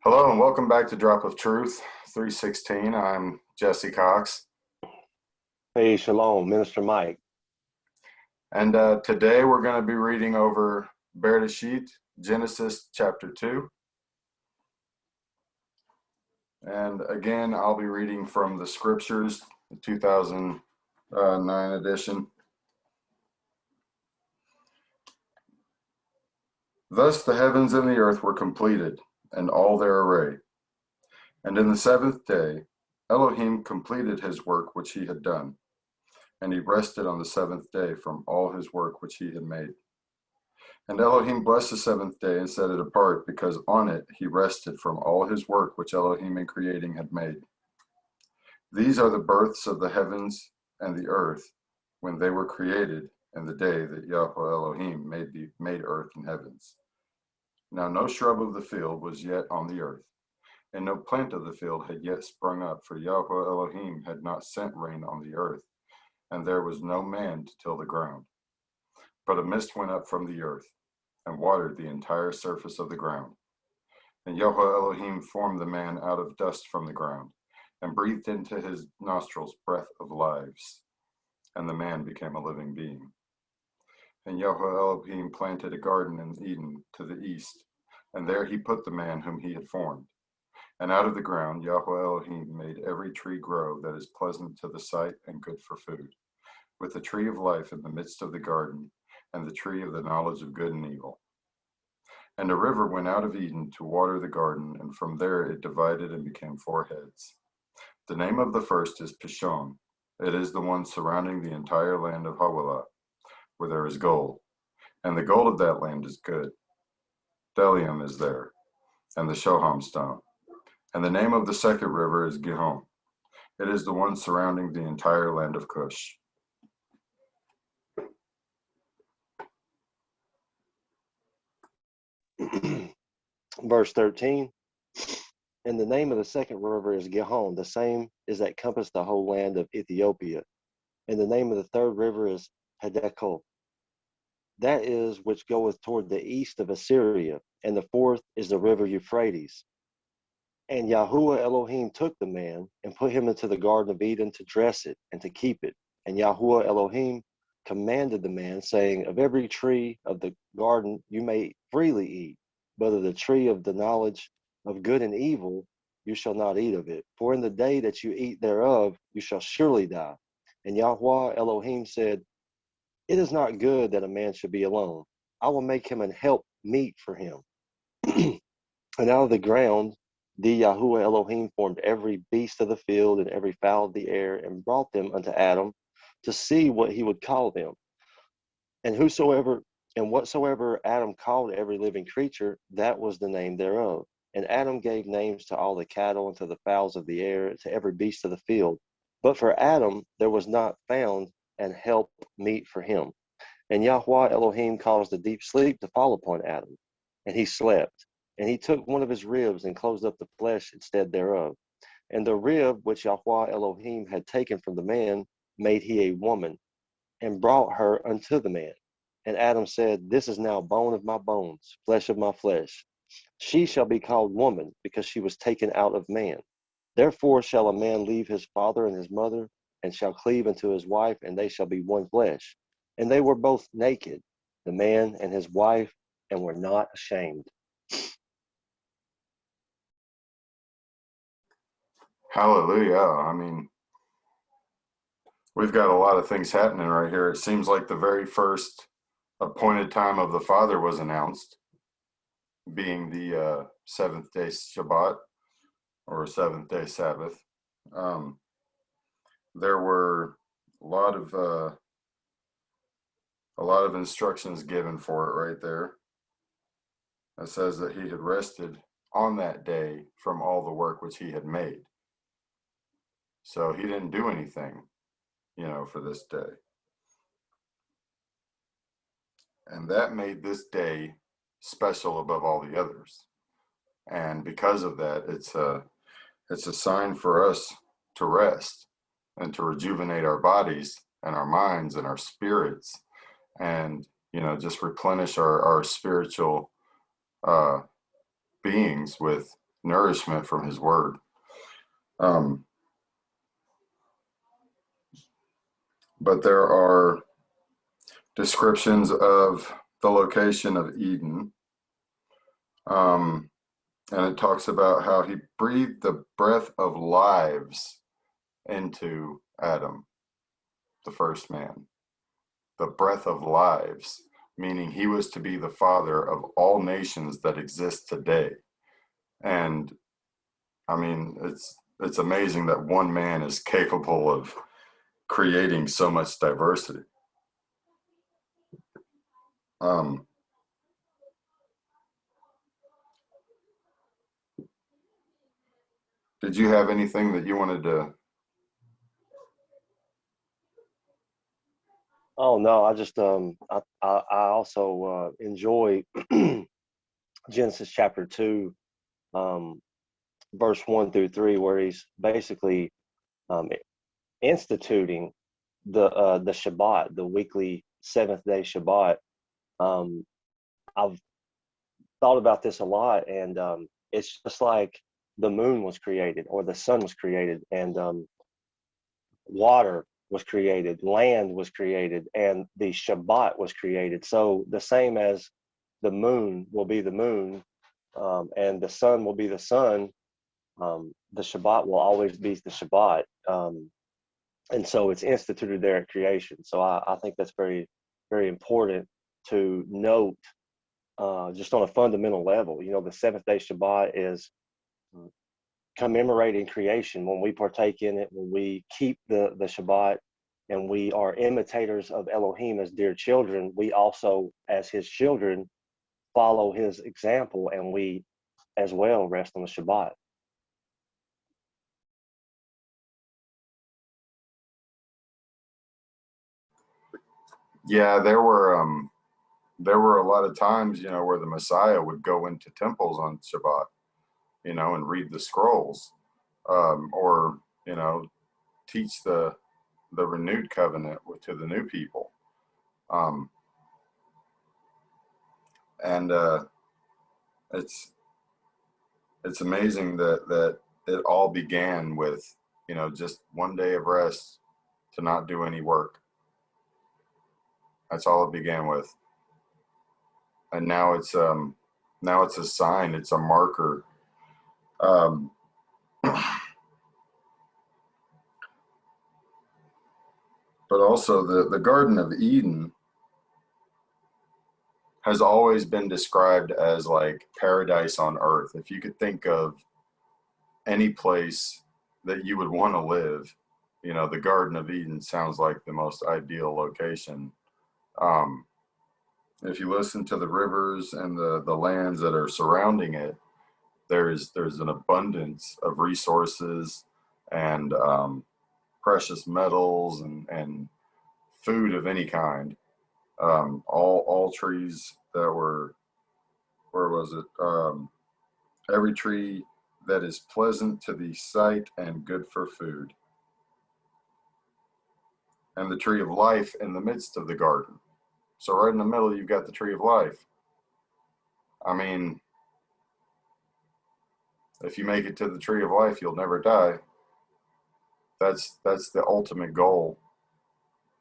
Hello and welcome back to Drop of Truth 316. I'm Jesse Cox. Hey, Shalom, Minister Mike. And today we're going to be reading over Bereshith Genesis chapter 2. And again, I'll be reading from the Scriptures, the 2009 edition. Thus the heavens and the earth were completed, and all their array. And in the seventh day, Elohim completed his work which he had done, and he rested on the seventh day from all his work which he had made. And Elohim blessed the seventh day and set it apart, because on it he rested from all his work which Elohim in creating had made. These are the births of the heavens and the earth when they were created, in the day that Yahweh Elohim made earth and heavens. Now no shrub of the field was yet on the earth, and no plant of the field had yet sprung up, for Yahweh Elohim had not sent rain on the earth, and there was no man to till the ground. But a mist went up from the earth, and watered the entire surface of the ground. And Yahweh Elohim formed the man out of dust from the ground, and breathed into his nostrils breath of lives, and the man became a living being. And Yahweh Elohim planted a garden in Eden to the east, and there he put the man whom he had formed. And out of the ground Yahweh Elohim made every tree grow that is pleasant to the sight and good for food, with the tree of life in the midst of the garden, and the tree of the knowledge of good and evil. And a river went out of Eden to water the garden, and from there it divided and became four heads. The name of the first is Pishon. It is the one surrounding the entire land of Havilah, where there is gold, and the gold of that land is good. Bdellium is there, and the Shoham stone. And the name of the second river is Gihon. It is the one surrounding the entire land of Cush. Verse 13. And the name of the second river is Gihon, the same is that compassed the whole land of Ethiopia. And the name of the third river is Hiddekel, that is which goeth toward the east of Assyria. And the fourth is the river Euphrates. And Yahuwah Elohim took the man and put him into the garden of Eden to dress it and to keep it. And Yahuwah Elohim commanded the man, saying, of every tree of the garden you may freely eat, but of the tree of the knowledge of good and evil you shall not eat of it. For in the day that you eat thereof you shall surely die. And Yahuwah Elohim said, it is not good that a man should be alone. I will make him an help meet for him. And out of the ground the Yahuwah Elohim formed every beast of the field and every fowl of the air, and brought them unto Adam to see what he would call them. And whatsoever Adam called every living creature, that was the name thereof. And Adam gave names to all the cattle, and to the fowls of the air, and to every beast of the field. But for Adam there was not found an help meet for him. And Yahweh Elohim caused a deep sleep to fall upon Adam, and he slept. And he took one of his ribs and closed up the flesh instead thereof. And the rib which Yahweh Elohim had taken from the man made he a woman, and brought her unto the man. And Adam said, this is now bone of my bones, flesh of my flesh. She shall be called woman, because she was taken out of man. Therefore shall a man leave his father and his mother, and shall cleave unto his wife, and they shall be one flesh. And they were both naked, the man and his wife, and were not ashamed. Hallelujah. I mean, we've got a lot of things happening right here. It seems like the very first appointed time of the Father was announced, being the seventh day Shabbat, or seventh day Sabbath. There were a lot of instructions given for it right there. It says that he had rested on that day from all the work which he had made. So he didn't do anything, for this day. And that made this day special above all the others. And because of that, it's a sign for us to rest and to rejuvenate our bodies and our minds and our spirits, and just replenish our spiritual beings with nourishment from his word. But there are descriptions of the location of Eden. And it talks about how he breathed the breath of lives into Adam, the first man. The breath of lives, meaning he was to be the father of all nations that exist today. And I mean, it's amazing that one man is capable of creating so much diversity. Did you have anything that you wanted to? Oh no, I just I also enjoy Genesis chapter 2, verse 1 through 3, where he's basically instituting the Shabbat, the weekly seventh day Shabbat. I've thought about this a lot, and it's just like the moon was created, or the sun was created, and water was created, land was created, and the Shabbat was created. So the same as the moon will be the moon, and the sun will be the sun, the Shabbat will always be the Shabbat. And so it's instituted there at creation. So I think that's very, very important to note, just on a fundamental level. You know, the seventh day Shabbat is commemorating creation. When we partake in it, when we keep the Shabbat, and we are imitators of Elohim as dear children, we also, as his children, follow his example, and we as well rest on the Shabbat. Yeah, there were a lot of times, you know, where the Messiah would go into temples on Shabbat, you know, and read the scrolls, or, you know, teach the renewed covenant to the new people. And it's amazing that it all began with, you know, just one day of rest to not do any work. That's all it began with. And now it's a sign, it's a marker. But also the Garden of Eden has always been described as like paradise on earth. If you could think of any place that you would want to live, you know, the Garden of Eden sounds like the most ideal location. If you listen to the rivers and the lands that are surrounding it, there's an abundance of resources and precious metals and food of any kind. All trees that were, where was it? Every tree that is pleasant to the sight and good for food. And the tree of life in the midst of the garden. So right in the middle, you've got the tree of life. I mean, if you make it to the tree of life, you'll never die. That's the ultimate goal,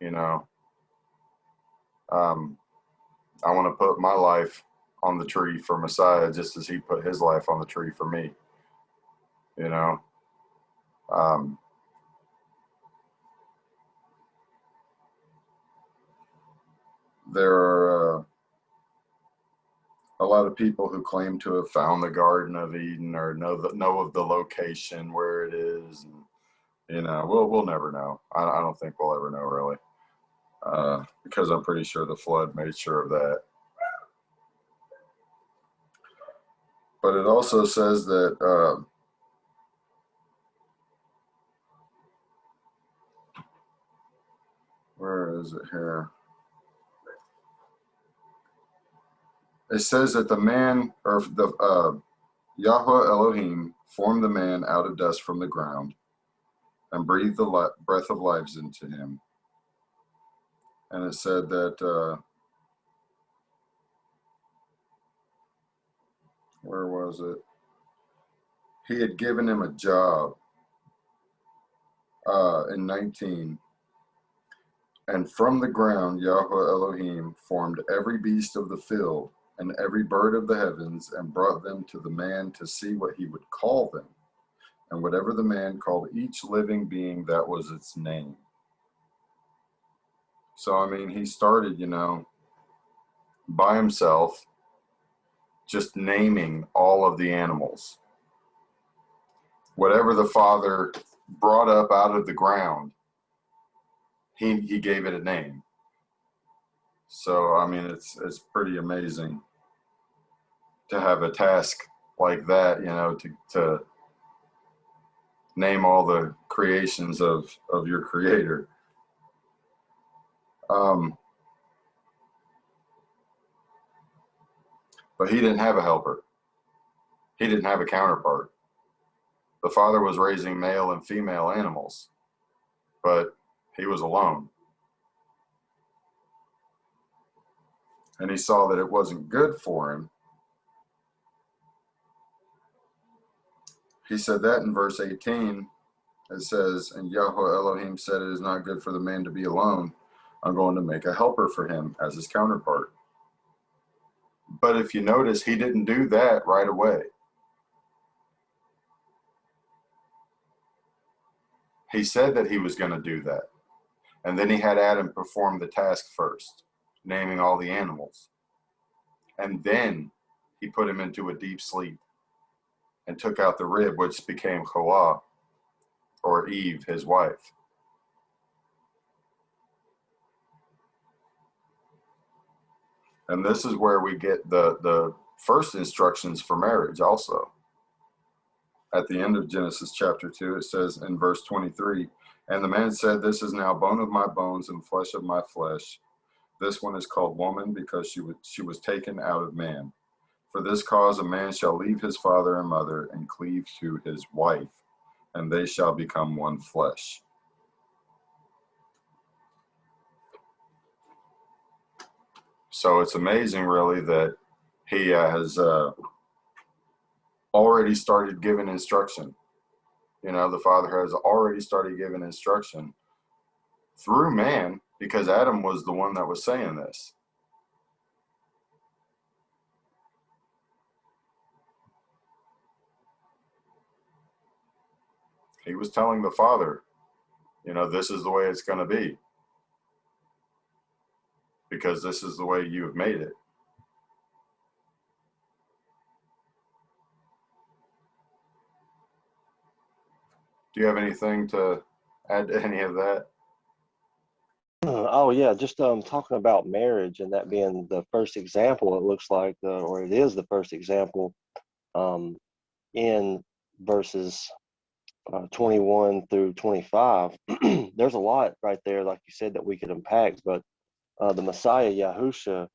you know. I want to put my life on the tree for Messiah, just as he put his life on the tree for me, you know. There are a lot of people who claim to have found the Garden of Eden or know of the location where it is, and, you know, we'll never know. I don't think we'll ever know, really, because I'm pretty sure the flood made sure of that. But it also says that where is it here? It says that the man, or the Yahweh Elohim formed the man out of dust from the ground and breathed the breath of lives into him. And it said that, where was it? he had given him a job in 19. And from the ground Yahweh Elohim formed every beast of the field and every bird of the heavens, and brought them to the man to see what he would call them. And whatever the man called each living being, that was its name. So, I mean, he started, by himself, just naming all of the animals. Whatever the Father brought up out of the ground, he gave it a name. So, I mean, it's pretty amazing to have a task like that, to name all the creations of your Creator. But he didn't have a helper. He didn't have a counterpart. The Father was raising male and female animals, but he was alone. And he saw that it wasn't good for him. He said that in verse 18. It says, and Yahweh Elohim said, it is not good for the man to be alone. I'm going to make a helper for him as his counterpart. But if you notice, he didn't do that right away. He said that he was going to do that. And then he had Adam perform the task first, naming all the animals. And then he put him into a deep sleep and took out the rib, which became Chawah, or Eve, his wife. And this is where we get the first instructions for marriage also. At the end of Genesis chapter 2, it says in verse 23, and the man said, this is now bone of my bones and flesh of my flesh. This one is called woman because she was taken out of man. For this cause a man shall leave his father and mother and cleave to his wife, and they shall become one flesh. So it's amazing, really, that he has already started giving instruction. The Father has already started giving instruction through man, because Adam was the one that was saying this. He was telling the Father, this is the way it's going to be, because this is the way you have made it. Do you have anything to add to any of that? Oh yeah, just talking about marriage and that being the first example. It looks like, or it is the first example, in verses 21 through 25. There's a lot right there, like you said, that we could unpack. But the Messiah Yahusha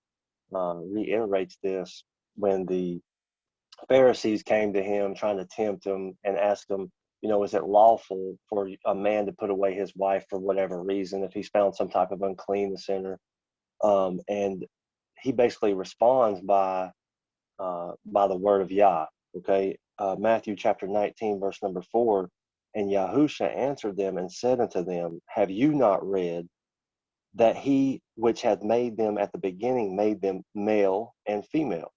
reiterates this when the Pharisees came to him trying to tempt him and ask him, is it lawful for a man to put away his wife for whatever reason if he's found some type of uncleanness in her? And he basically responds by the word of YAH. Okay, Matthew chapter 19, verse number 4. And Yahusha answered them and said unto them, have you not read that he which hath made them at the beginning made them male and female,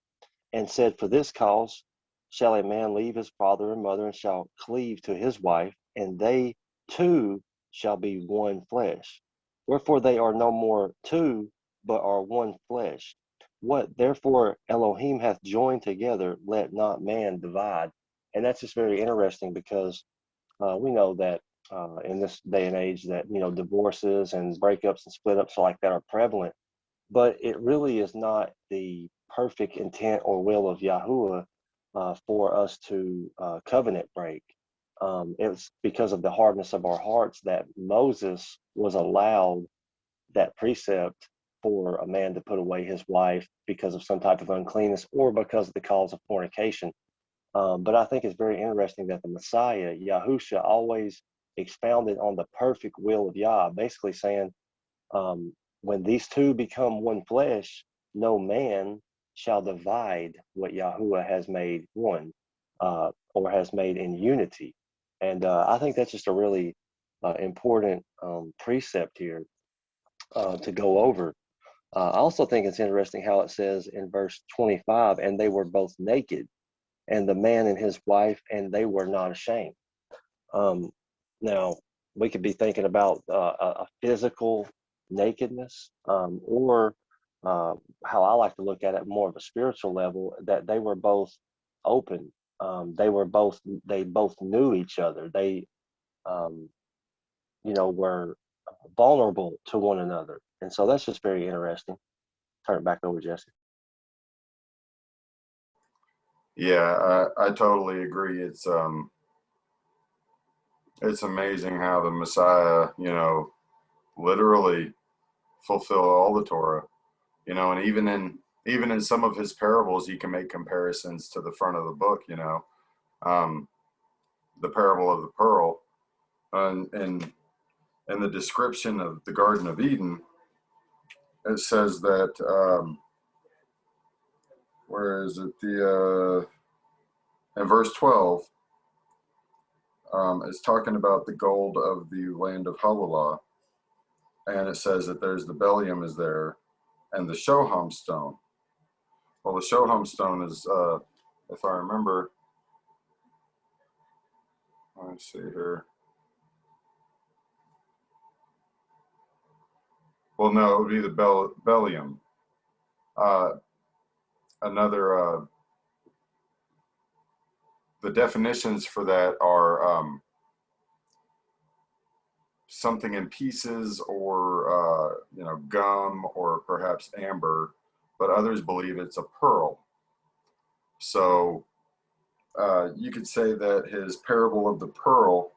and said, for this cause shall a man leave his father and mother, and shall cleave to his wife, and they two shall be one flesh. Wherefore they are no more two, but are one flesh. What therefore Elohim hath joined together, let not man divide. And that's just very interesting, because we know that in this day and age that, divorces and breakups and split ups like that are prevalent. But it really is not the perfect intent or will of Yahuwah for us to covenant break. It's because of the hardness of our hearts that Moses was allowed that precept for a man to put away his wife because of some type of uncleanness or because of the cause of fornication. But I think it's very interesting that the Messiah, Yahusha, always expounded on the perfect will of Yah, basically saying, when these two become one flesh, no man shall divide what Yahuwah has made one. or has made in unity. And I think that's just a really important precept here to go over. I also think it's interesting how it says in verse 25, and they were both naked, and the man and his wife, and they were not ashamed. Now, we could be thinking about a physical nakedness, or how I like to look at it, more of a spiritual level, that they were both open. They both knew each other. They, were vulnerable to one another. And so that's just very interesting. Turn it back over, Jesse. Yeah, I totally agree. It's amazing how the Messiah, literally fulfilled all the Torah, and even in some of his parables, you can make comparisons to the front of the book, the parable of the pearl, and in the description of the Garden of Eden, it says that, where is it? In verse 12, it's talking about the gold of the land of Havilah, and it says that there's the bellium is there, and the shoham stone. Well, the shoham stone is, if I remember, let's see here. Well, no, it would be the bellium. The definitions for that are something in pieces, or gum, or perhaps amber, but others believe it's a pearl. So you could say that his parable of the pearl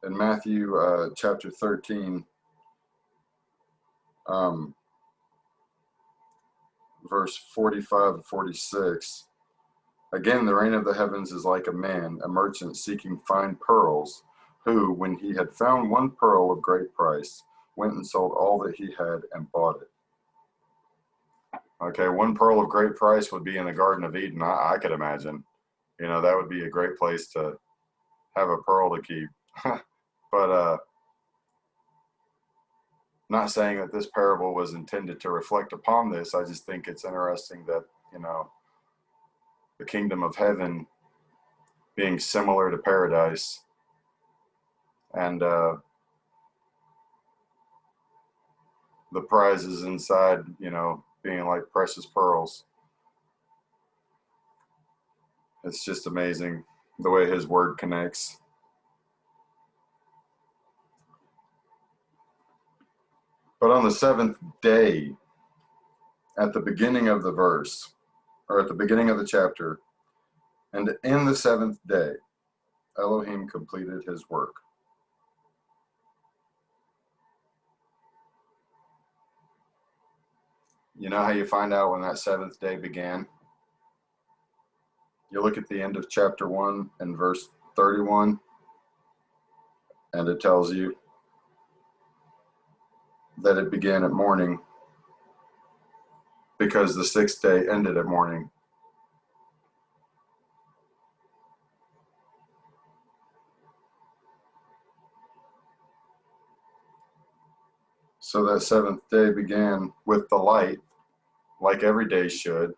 in Matthew chapter 13, verse 45 and 46. Again, the reign of the heavens is like a man, a merchant seeking fine pearls, who, when he had found one pearl of great price, went and sold all that he had and bought it. Okay, one pearl of great price would be in the Garden of Eden, I could imagine. That would be a great place to have a pearl to keep. But not saying that this parable was intended to reflect upon this. I just think it's interesting that, the kingdom of heaven being similar to paradise, and the prizes inside, being like precious pearls. It's just amazing the way his word connects. But on the seventh day, at the beginning of the verse, or at the beginning of the chapter, and in the seventh day, Elohim completed his work. You know how you find out when that seventh day began? You look at the end of chapter 1 and verse 31, and it tells you that it began at morning, because the sixth day ended at morning. So that seventh day began with the light, like every day should,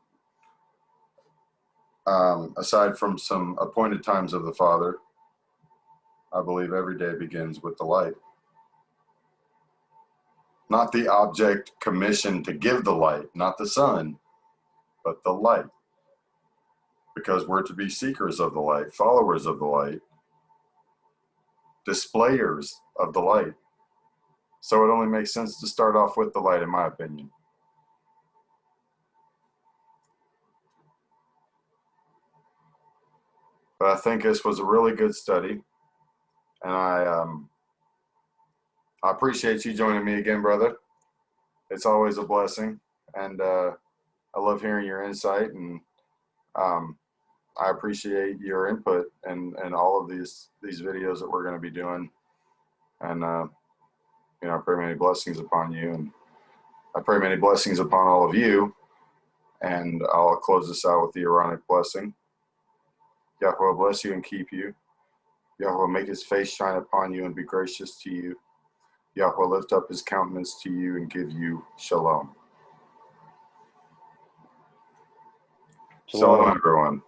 aside from some appointed times of the Father. I believe every day begins with the light. Not the object commissioned to give the light, not the sun, but the light. Because we're to be seekers of the light, followers of the light, displayers of the light. So it only makes sense to start off with the light, in my opinion. But I think this was a really good study, and I appreciate you joining me again, brother. It's always a blessing, and I love hearing your insight, and I appreciate your input and all of these videos that we're going to be doing. And I pray many blessings upon you, and I pray many blessings upon all of you. And I'll close this out with the Aaronic blessing. Yahweh bless you and keep you. Yahweh make his face shine upon you and be gracious to you. Yahweh lift up his countenance to you and give you shalom. Shalom. Shalom, everyone.